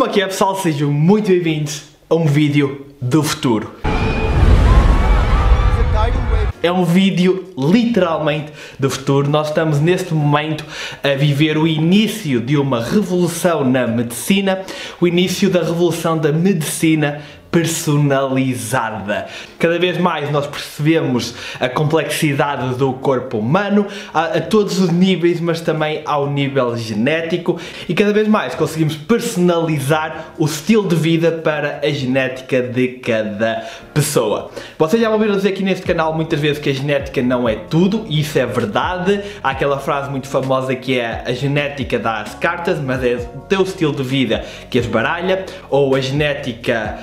Como é que é, pessoal? Sejam muito bem-vindos a um vídeo do futuro. É um vídeo literalmente do futuro. Nós estamos neste momento a viver o início de uma revolução na medicina, o início da revolução da medicina personalizada. Cada vez mais nós percebemos a complexidade do corpo humano a todos os níveis, mas também ao nível genético, e cada vez mais conseguimos personalizar o estilo de vida para a genética de cada pessoa. Vocês já ouviram dizer aqui neste canal muitas vezes que a genética não é tudo, e isso é verdade. Há aquela frase muito famosa que é: a genética dá as cartas, mas é o teu estilo de vida que as baralha, ou a genética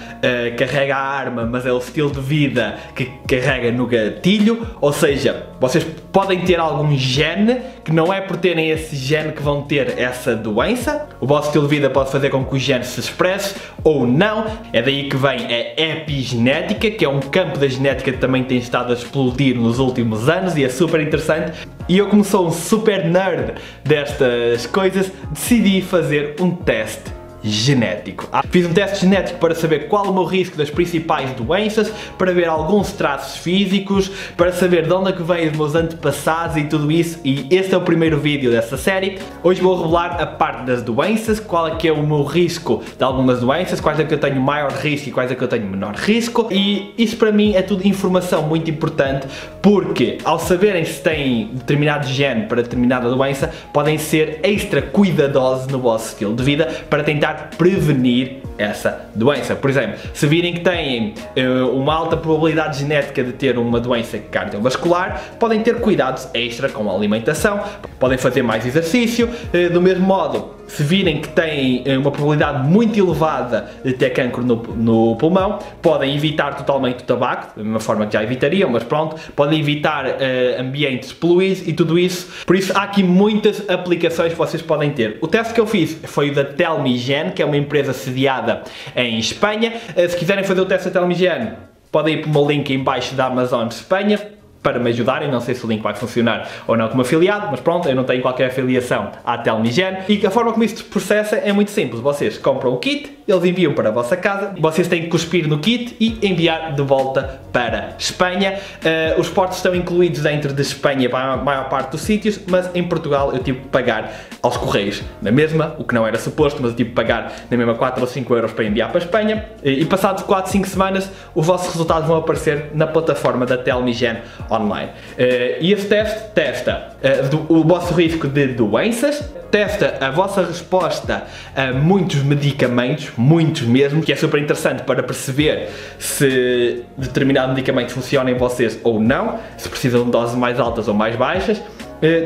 carrega a arma, mas é o estilo de vida que carrega no gatilho. Ou seja, vocês podem ter algum gene que não é por terem esse gene que vão ter essa doença. O vosso estilo de vida pode fazer com que o gene se expresse ou não. É daí que vem a epigenética, que é um campo da genética que também tem estado a explodir nos últimos anos e é super interessante. E eu, como sou um super nerd destas coisas, decidi fazer um teste genético. Fiz um teste genético para saber qual o meu risco das principais doenças, para ver alguns traços físicos, para saber de onde é que vêm os meus antepassados e tudo isso, e este é o primeiro vídeo dessa série. Hoje vou revelar a parte das doenças, qual é que é o meu risco de algumas doenças, quais é que eu tenho maior risco e quais é que eu tenho menor risco, e isso para mim é tudo informação muito importante, porque ao saberem se têm determinado gene para determinada doença, podem ser extra cuidadosos no vosso estilo de vida para tentar prevenir essa doença. Por exemplo, se virem que têm uma alta probabilidade genética de ter uma doença cardiovascular, podem ter cuidados extra com a alimentação, podem fazer mais exercício. Do mesmo modo, se virem que têm uma probabilidade muito elevada de ter cancro no pulmão, podem evitar totalmente o tabaco, da mesma forma que já evitariam, mas pronto, podem evitar ambientes poluídos e tudo isso. Por isso há aqui muitas aplicações que vocês podem ter. O teste que eu fiz foi o da Telmigen, que é uma empresa sediada em Espanha. Se quiserem fazer o teste da Telmigen, podem ir para o meu link em baixo da Amazon de Espanha para me ajudarem. Não sei se o link vai funcionar ou não como afiliado, mas pronto, eu não tenho qualquer afiliação à Telmigen. E a forma como isto se processa é muito simples. Vocês compram o kit, eles enviam para a vossa casa, vocês têm que cuspir no kit e enviar de volta para Espanha. Os portos estão incluídos dentro de Espanha para a maior parte dos sítios, mas em Portugal eu tive que pagar aos correios na mesma, o que não era suposto, mas eu tive que pagar na mesma 4 ou 5 euros para enviar para a Espanha, e passados 4, 5 semanas os vossos resultados vão aparecer na plataforma da Telmigen online. E esse teste testa o vosso risco de doenças, testa a vossa resposta a muitos medicamentos, muitos mesmo, que é super interessante para perceber se determinado medicamento funciona em vocês ou não, se precisam de doses mais altas ou mais baixas.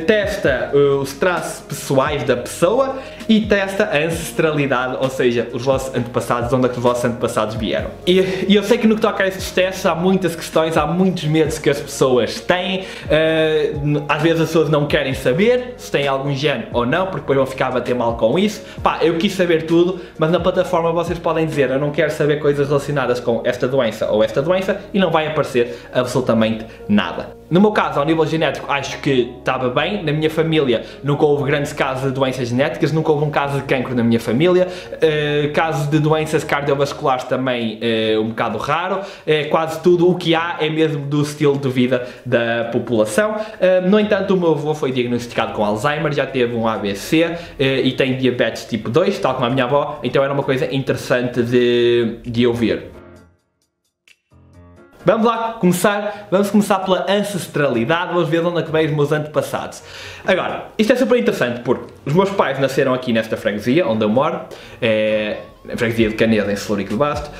Testa os traços pessoais da pessoa e testa a ancestralidade, ou seja, os vossos antepassados, de onde é que os vossos antepassados vieram. E eu sei que no que toca a estes testes há muitas questões, há muitos medos que as pessoas têm. Às vezes as pessoas não querem saber se têm algum gene ou não, porque depois vão ficar a bater mal com isso. Pá, eu quis saber tudo, mas na plataforma vocês podem dizer: eu não quero saber coisas relacionadas com esta doença ou esta doença, e não vai aparecer absolutamente nada. No meu caso, ao nível genético, acho que estava bem. Na minha família nunca houve grandes casos de doenças genéticas, nunca houve um caso de cancro na minha família. Casos de doenças cardiovasculares também um bocado raro. Quase tudo o que há é mesmo do estilo de vida da população. No entanto, o meu avô foi diagnosticado com Alzheimer, já teve um AVC e tem diabetes tipo 2, tal como a minha avó, então era uma coisa interessante de eu ver. Vamos lá vamos começar pela ancestralidade, vamos ver de onde é que vêm os meus antepassados. Agora, isto é super interessante porque os meus pais nasceram aqui nesta freguesia, onde eu moro, na freguesia de Caneda, em Celurico de Basto.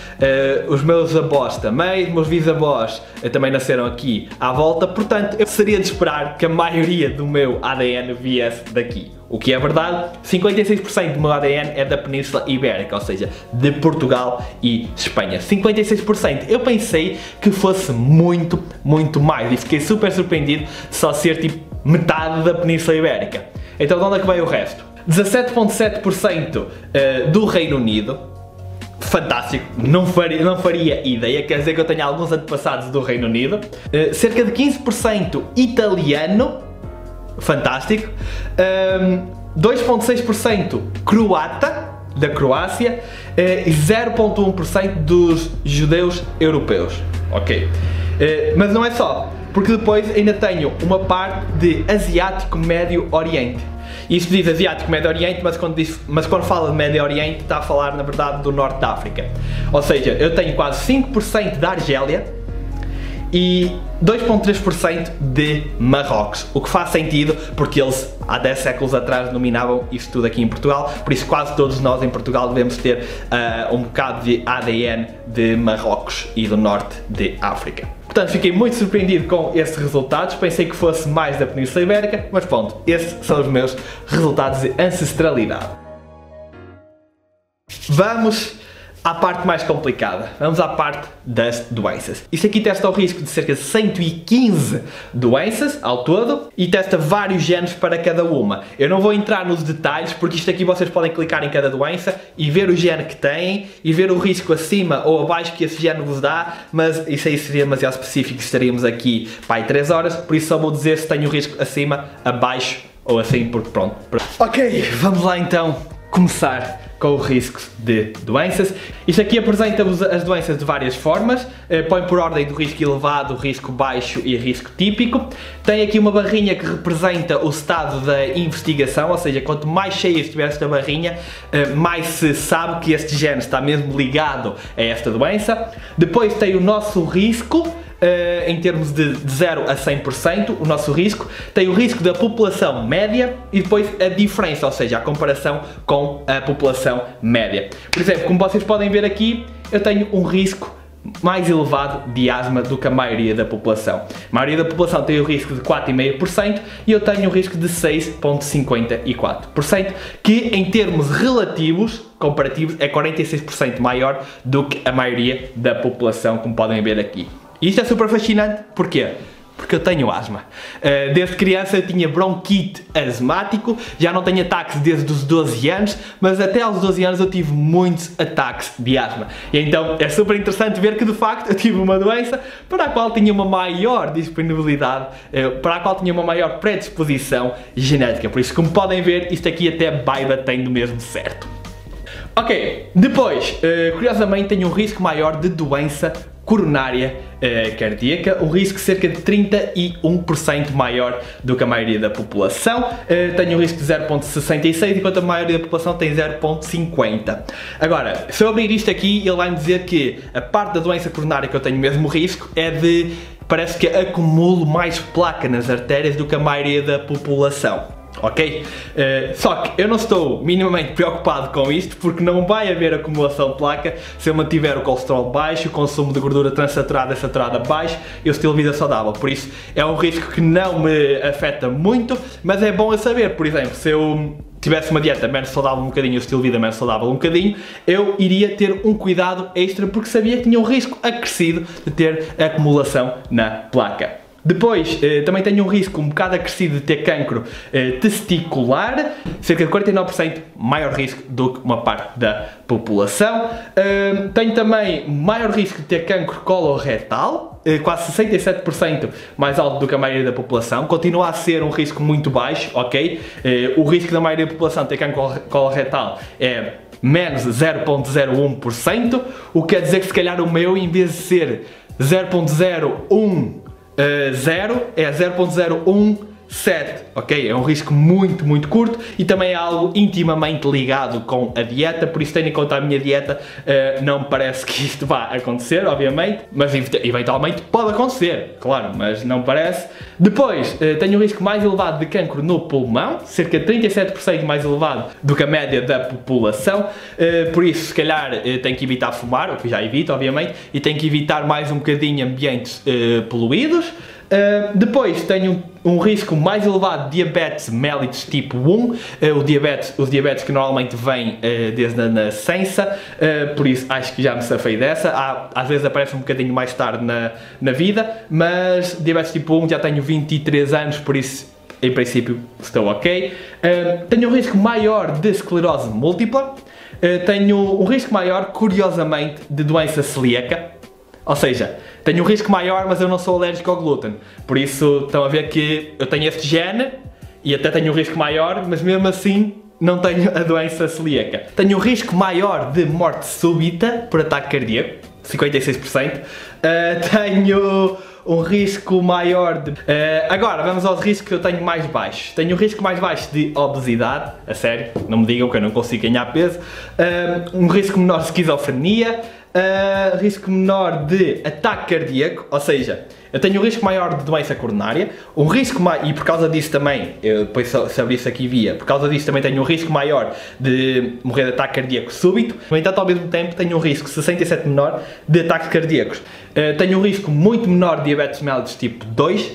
Os meus avós também, os meus bisavós também nasceram aqui à volta, portanto, eu seria de esperar que a maioria do meu ADN viesse daqui. O que é verdade, 56% do meu ADN é da Península Ibérica, ou seja, de Portugal e Espanha. 56%. Eu pensei que fosse muito, muito mais e fiquei super surpreendido de só ser tipo metade da Península Ibérica. Então de onde é que veio o resto? 17,7% do Reino Unido. Fantástico, não faria ideia, quer dizer que eu tenho alguns antepassados do Reino Unido. Cerca de 15% italiano. Fantástico. 2,6% croata, da Croácia e 0,1% dos judeus europeus. Ok. Mas não é só, porque depois ainda tenho uma parte de Asiático Médio Oriente. Isto diz Asiático Médio Oriente, mas quando fala de Médio Oriente está a falar na verdade do Norte da África. Ou seja, eu tenho quase 5% da Argélia e 2,3% de Marrocos, o que faz sentido porque eles há 10 séculos atrás dominavam isto tudo aqui em Portugal, por isso quase todos nós em Portugal devemos ter um bocado de ADN de Marrocos e do Norte de África. Portanto, fiquei muito surpreendido com esses resultados, pensei que fosse mais da Península Ibérica, mas pronto, esses são os meus resultados de ancestralidade. Vamos à parte mais complicada, vamos à parte das doenças. Isto aqui testa o risco de cerca de 115 doenças ao todo e testa vários genes para cada uma. Eu não vou entrar nos detalhes porque isto aqui vocês podem clicar em cada doença e ver o gene que têm e ver o risco acima ou abaixo que esse gene vos dá, mas isso aí seria demasiado específico, estaríamos aqui para 3 horas, por isso só vou dizer se tenho o risco acima, abaixo ou assim, porque pronto. Ok, vamos lá então começar com o risco de doenças. Isto aqui apresenta-vos as doenças de várias formas, põe por ordem do risco elevado, risco baixo e risco típico. Tem aqui uma barrinha que representa o estado da investigação, ou seja, quanto mais cheia estiver esta barrinha, mais se sabe que este gene está mesmo ligado a esta doença. Depois tem o nosso risco, em termos de 0 a 100%, o nosso risco, tem o risco da população média e depois a diferença, ou seja, a comparação com a população média. Por exemplo, como vocês podem ver aqui, eu tenho um risco mais elevado de asma do que a maioria da população. A maioria da população tem o risco de 4,5% e eu tenho o risco de 6,54%, que em termos relativos, comparativos, é 46% maior do que a maioria da população, como podem ver aqui. E isto é super fascinante, porquê? Porque eu tenho asma. Desde criança eu tinha bronquite asmático, já não tenho ataques desde os 12 anos, mas até aos 12 anos eu tive muitos ataques de asma. E então é super interessante ver que de facto eu tive uma doença para a qual tinha uma maior disponibilidade, para a qual tinha uma maior predisposição genética. Por isso, como podem ver, isto aqui até vai batendo mesmo certo. Ok, depois, curiosamente tenho um risco maior de doença coronária cardíaca, um risco cerca de 31% maior do que a maioria da população. Tenho um risco de 0,66, enquanto a maioria da população tem 0,50. Agora, se eu abrir isto aqui, ele vai me dizer que a parte da doença coronária que eu tenho mesmo risco é de, parece que acumulo mais placa nas artérias do que a maioria da população. Ok? Só que eu não estou minimamente preocupado com isto porque não vai haver acumulação de placa se eu mantiver o colesterol baixo, o consumo de gordura transsaturada e saturada baixo e o estilo de vida saudável. Por isso é um risco que não me afeta muito, mas é bom eu saber. Por exemplo, se eu tivesse uma dieta menos saudável um bocadinho e o estilo de vida menos saudável um bocadinho, eu iria ter um cuidado extra porque sabia que tinha um risco acrescido de ter acumulação na placa. Depois, também tenho um risco um bocado acrescido de ter cancro testicular, cerca de 49% maior risco do que uma parte da população. Tenho também maior risco de ter cancro coloretal, quase 67% mais alto do que a maioria da população. Continua a ser um risco muito baixo, ok? O risco da maioria da população de ter cancro coloretal é menos 0,01%, o que quer dizer que se calhar o meu, em vez de ser 0,01 é 0,017, ok? É um risco muito curto e também é algo intimamente ligado com a dieta, por isso tendo em conta a minha dieta, não me parece que isto vá acontecer, obviamente, mas eventualmente pode acontecer, claro, mas não parece. Depois, tenho um risco mais elevado de cancro no pulmão, cerca de 37% mais elevado do que a média da população, por isso se calhar tenho que evitar fumar, o que já evito, obviamente, e tenho que evitar mais um bocadinho ambientes poluídos. Depois tenho um risco mais elevado de diabetes mellitus tipo 1, os diabetes que normalmente vêm desde a nascença, por isso acho que já me safei dessa. Às vezes aparece um bocadinho mais tarde na vida, mas diabetes tipo 1 já tenho 23 anos, por isso em princípio estou ok. Tenho um risco maior de esclerose múltipla, tenho um risco maior, curiosamente, de doença celíaca. Ou seja, tenho um risco maior, mas eu não sou alérgico ao glúten. Por isso, estão a ver que eu tenho este gene e até tenho um risco maior, mas mesmo assim não tenho a doença celíaca. Tenho um risco maior de morte súbita por ataque cardíaco, 56%. Tenho um risco maior de... agora, vamos aos riscos que eu tenho mais baixos. Tenho um risco mais baixo de obesidade, a sério, não me digam que eu não consigo ganhar peso. Um risco menor de esquizofrenia. Risco menor de ataque cardíaco, ou seja, eu tenho um risco maior de doença coronária, um risco e por causa disso também, eu depois se abrisse aqui via, por causa disso também tenho um risco maior de morrer de ataque cardíaco súbito. No entanto, ao mesmo tempo tenho um risco 67 menor de ataques cardíacos. Tenho um risco muito menor de diabetes mellitus tipo 2,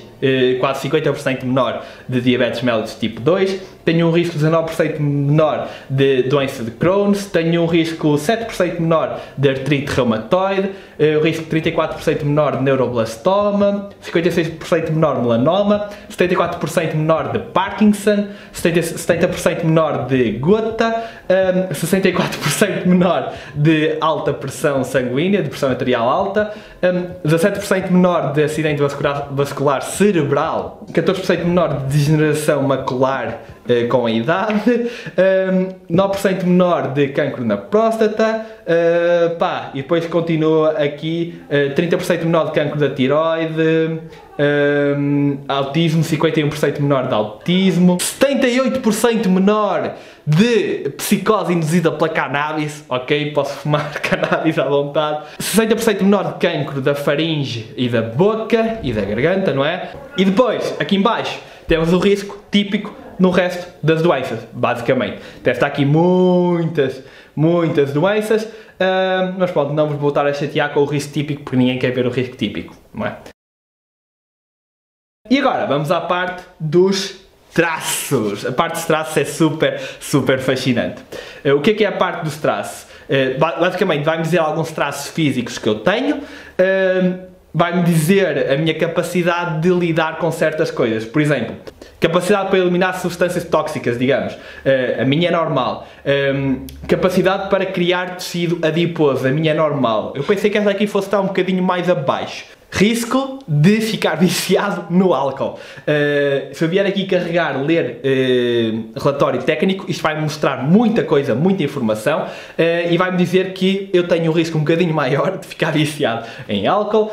quase 50% menor de diabetes mellitus tipo 2, tenho um risco 19% menor de doença de Crohn's, tenho um risco 7% menor de artrite reumatoide, um risco 34% menor de neuroblastoma, 56% menor de melanoma, 74% menor de Parkinson, 70% menor de gota, 64% menor de alta pressão sanguínea, de pressão arterial alta, 17% menor de acidente vascular cerebral, 14% menor de degeneração macular com a idade, 9% menor de cancro na próstata, e depois continua aqui 30% menor de cancro da tiroide, autismo, 51% menor de autismo, 78% menor de psicose induzida pela cannabis, ok? Posso fumar cannabis à vontade. 60% menor de cancro da faringe e da boca e da garganta, não é? E depois, aqui em baixo, temos o risco típico no resto das doenças, basicamente. Deve estar aqui muitas doenças, mas pronto, não vos vou estar a chatear com o risco típico, porque ninguém quer ver o risco típico, não é? E agora, vamos à parte dos traços. A parte dos traços é super fascinante. O que é a parte dos traços? Basicamente, vai-me dizer alguns traços físicos que eu tenho, vai-me dizer a minha capacidade de lidar com certas coisas. Por exemplo, capacidade para eliminar substâncias tóxicas, digamos, a minha é normal. Capacidade para criar tecido adiposo, a minha é normal. Eu pensei que esta aqui fosse estar um bocadinho mais abaixo. Risco de ficar viciado no álcool. Se eu vier aqui carregar, ler relatório técnico, isto vai-me mostrar muita coisa, muita informação, e vai-me dizer que eu tenho um risco um bocadinho maior de ficar viciado em álcool.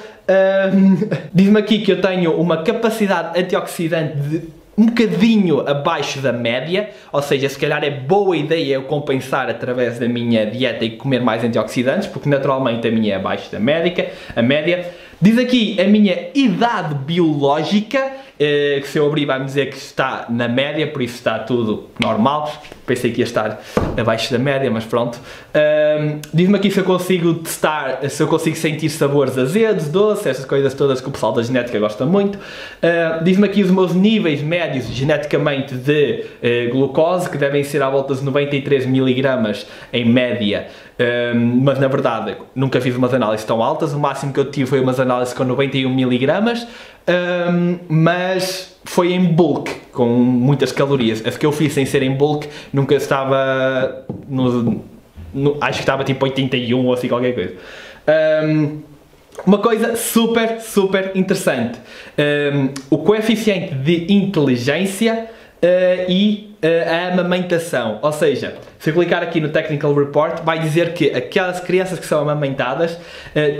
Diz-me aqui que eu tenho uma capacidade antioxidante de um bocadinho abaixo da média, ou seja, se calhar é boa ideia eu compensar através da minha dieta e comer mais antioxidantes, porque naturalmente a minha é abaixo da média. Diz aqui a minha idade biológica, que se eu abrir vai-me dizer que está na média, por isso está tudo normal. Pensei que ia estar abaixo da média, mas pronto. Diz-me aqui se eu consigo testar, se eu consigo sentir sabores azedos, doces, essas coisas todas que o pessoal da genética gosta muito. Diz-me aqui os meus níveis médios geneticamente de glucose, que devem ser à volta de 93 mg em média. Mas na verdade nunca fiz umas análises tão altas, o máximo que eu tive foi umas análises com 91 mg, mas foi em bulk, com muitas calorias. As que eu fiz sem ser em bulk nunca estava acho que estava tipo 81 ou assim qualquer coisa. Uma coisa super interessante, o coeficiente de inteligência e a amamentação, ou seja, se eu clicar aqui no Technical Report, vai dizer que aquelas crianças que são amamentadas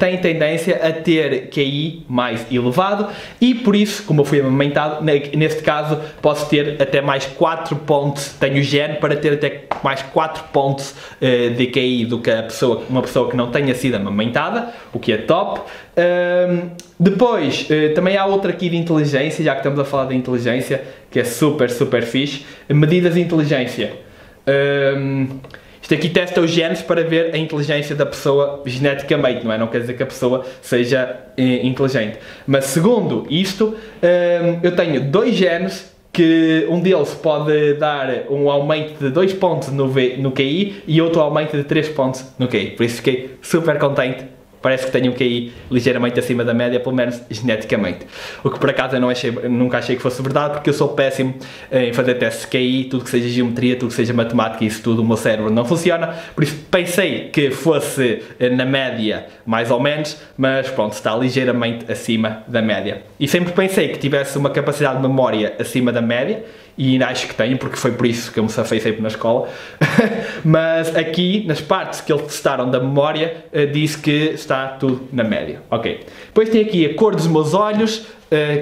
têm tendência a ter QI mais elevado e por isso, como eu fui amamentado, neste caso posso ter até mais 4 pontos, tenho gene para ter até mais 4 pontos de QI do que uma pessoa que não tenha sido amamentada, o que é top. Depois, também há outra aqui de inteligência, já que estamos a falar de inteligência, que é super fixe. Medidas de inteligência. Isto aqui testa os genes para ver a inteligência da pessoa geneticamente, não é? Não quer dizer que a pessoa seja inteligente. Mas segundo isto, eu tenho 2 genes que um deles pode dar um aumento de 2 pontos no QI e outro aumento de 3 pontos no QI. Por isso fiquei super contente. Parece que tenho um QI ligeiramente acima da média, pelo menos geneticamente. O que por acaso eu nunca achei que fosse verdade, porque eu sou péssimo em fazer testes de QI, tudo que seja geometria, tudo que seja matemática, isso tudo, o meu cérebro não funciona. Por isso pensei que fosse na média, mais ou menos, mas pronto, está ligeiramente acima da média. E sempre pensei que tivesse uma capacidade de memória acima da média, e ainda acho que tenho, porque foi por isso que eu me safei sempre na escola. Mas aqui, nas partes que eles testaram da memória, diz que está tudo na média. Ok. Depois tem aqui a cor dos meus olhos,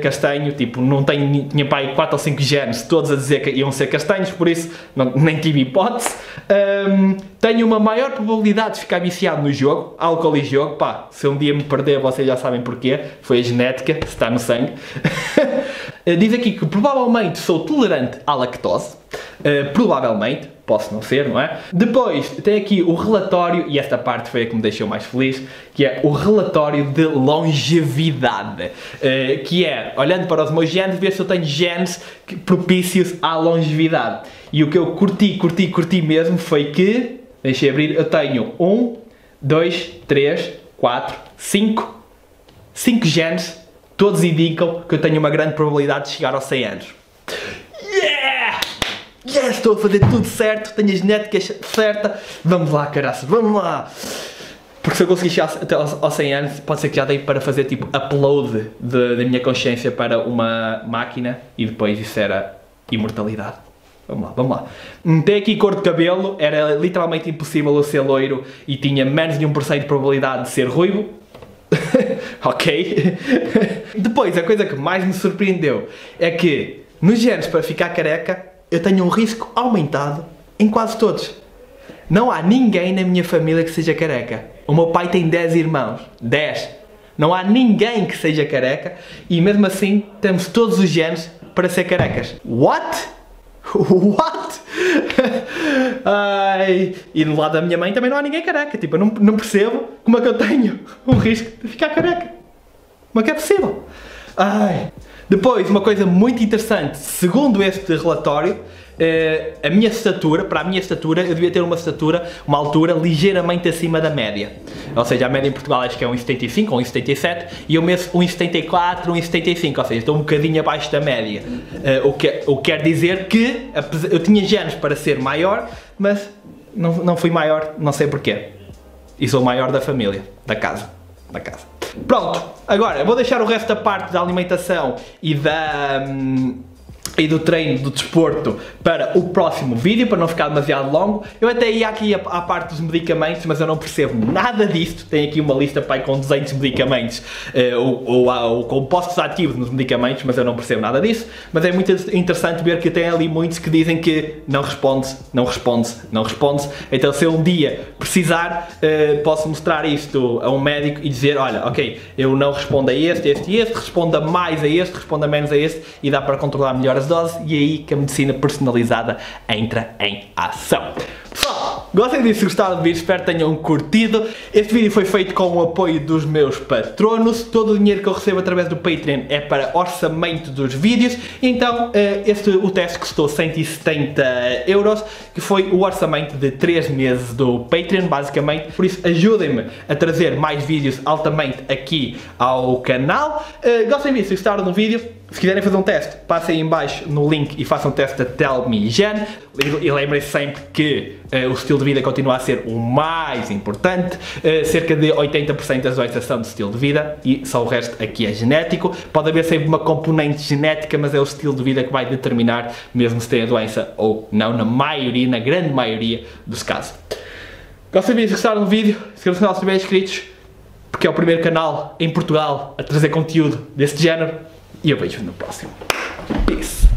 castanho, tipo, não tenho, tinha pai 4 ou 5 genes, todos a dizer que iam ser castanhos, por isso nem tive hipótese. Tenho uma maior probabilidade de ficar viciado no jogo, álcool e jogo, pá, se um dia me perder vocês já sabem porquê, foi a genética, está no sangue. Diz aqui que provavelmente sou tolerante à lactose, provavelmente, posso não ser, não é? Depois tem aqui o relatório, e esta parte foi a que me deixou mais feliz, que é o relatório de longevidade, que é, olhando para os meus genes, ver se eu tenho genes propícios à longevidade. E o que eu curti mesmo foi que, deixei abrir, eu tenho 1, 2, 3, 4, 5 genes, todos indicam que eu tenho uma grande probabilidade de chegar aos 100 anos. Yes, estou a fazer tudo certo, tenho a genética certa, vamos lá, caraças, vamos lá! Porque se eu conseguir chegar até aos 100 anos, pode ser que já dei para fazer tipo upload da minha consciência para uma máquina e depois isso era imortalidade. Vamos lá, vamos lá. Tem aqui cor de cabelo, era literalmente impossível eu ser loiro e tinha menos de 1% de probabilidade de ser ruivo. Ok. Depois, a coisa que mais me surpreendeu é que nos genes para ficar careca, eu tenho um risco aumentado em quase todos. Não há ninguém na minha família que seja careca. O meu pai tem 10 irmãos. 10. Não há ninguém que seja careca e mesmo assim temos todos os genes para ser carecas. What? What? Ai, e do lado da minha mãe também não há ninguém careca. Tipo, eu não percebo como é que eu tenho um risco de ficar careca. Como é que é possível? Ai. Depois, uma coisa muito interessante, segundo este relatório, a minha estatura, para a minha estatura, eu devia ter uma altura ligeiramente acima da média. Ou seja, a média em Portugal acho que é 1,75 ou 1,77 e eu meço 1,74, 1,75, ou seja, estou um bocadinho abaixo da média. O que quer dizer que eu tinha genes para ser maior, mas não fui maior, não sei porquê. E sou o maior da família, da casa. Pronto, agora vou deixar o resto da parte da alimentação e do treino, do desporto para o próximo vídeo, para não ficar demasiado longo. Eu até ia aqui à parte dos medicamentos, mas eu não percebo nada disto. Tenho aqui uma lista pai, com 200 medicamentos ou compostos ativos nos medicamentos, mas eu não percebo nada disso. Mas é muito interessante ver que tem ali muitos que dizem que não respondes. Então se eu um dia precisar, posso mostrar isto a um médico e dizer, olha, ok, eu não respondo a este, responda mais a este, responda menos a este, e dá para controlar melhor as doses, e é aí que a medicina personalizada entra em ação. Pessoal, gostem disso, gostaram do vídeo, espero que tenham curtido. Este vídeo foi feito com o apoio dos meus patronos. Todo o dinheiro que eu recebo através do Patreon é para orçamento dos vídeos. Então, o teste custou 170 €, que foi o orçamento de 3 meses do Patreon, basicamente. Por isso, ajudem-me a trazer mais vídeos altamente aqui ao canal. Gostem disso, gostaram do vídeo. Se quiserem fazer um teste, passem aí em baixo no link e façam um teste da Tell Me Gen. E lembrem-se sempre que o estilo de vida continua a ser o mais importante. Cerca de 80% das doenças são de estilo de vida e só o resto aqui é genético. Pode haver sempre uma componente genética, mas é o estilo de vida que vai determinar mesmo se tem a doença ou não, na grande maioria dos casos. Gostam disso, gostaram do vídeo? Inscrevam-se no canal se estiverem inscritos, porque é o primeiro canal em Portugal a trazer conteúdo deste género. E eu vejo-vos no próximo. Peace.